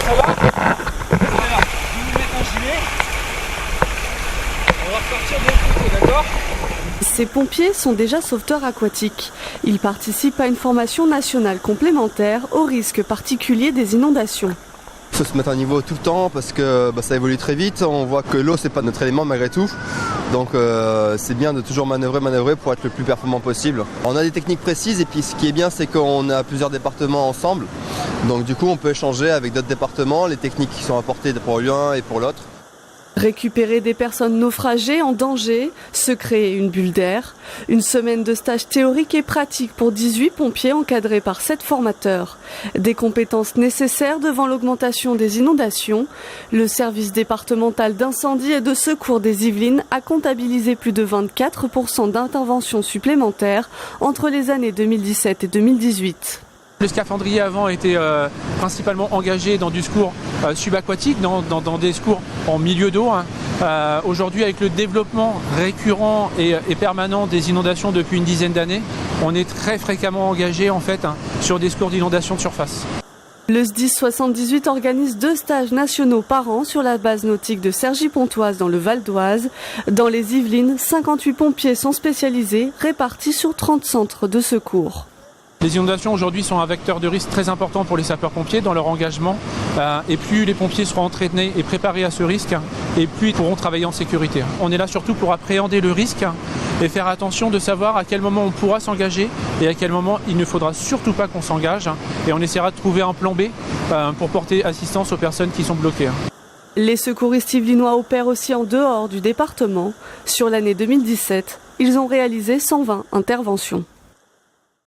ça va? Voilà, je vais vous mettre un gilet. On va repartir de l'autre côté, d'accord? Ces pompiers sont déjà sauveteurs aquatiques. Ils participent à une formation nationale complémentaire aux risques particuliers des inondations. Il faut se mettre à niveau tout le temps parce que ça évolue très vite. On voit que l'eau, c'est pas notre élément malgré tout. Donc c'est bien de toujours manœuvrer pour être le plus performant possible. On a des techniques précises et puis ce qui est bien, c'est qu'on a plusieurs départements ensemble. Donc du coup, on peut échanger avec d'autres départements les techniques qui sont apportées pour l'un et pour l'autre. Récupérer des personnes naufragées en danger, se créer une bulle d'air. Une semaine de stage théorique et pratique pour 18 pompiers encadrés par 7 formateurs. Des compétences nécessaires devant l'augmentation des inondations. Le service départemental d'incendie et de secours des Yvelines a comptabilisé plus de 24% d'interventions supplémentaires entre les années 2017 et 2018. Le scaphandrier avant était principalement engagé dans du secours subaquatique, dans des secours en milieu d'eau. Aujourd'hui, avec le développement récurrent et permanent des inondations depuis une dizaine d'années, on est très fréquemment engagé en fait sur des secours d'inondation de surface. Le SDIS 78 organise 2 stages nationaux par an sur la base nautique de Cergy-Pontoise dans le Val d'Oise. Dans les Yvelines, 58 pompiers sont spécialisés, répartis sur 30 centres de secours. Les inondations aujourd'hui sont un vecteur de risque très important pour les sapeurs-pompiers dans leur engagement. Et plus les pompiers seront entraînés et préparés à ce risque, et plus ils pourront travailler en sécurité. On est là surtout pour appréhender le risque et faire attention de savoir à quel moment on pourra s'engager et à quel moment il ne faudra surtout pas qu'on s'engage. Et on essaiera de trouver un plan B pour porter assistance aux personnes qui sont bloquées. Les secouristes yvelinois opèrent aussi en dehors du département. Sur l'année 2017, ils ont réalisé 120 interventions.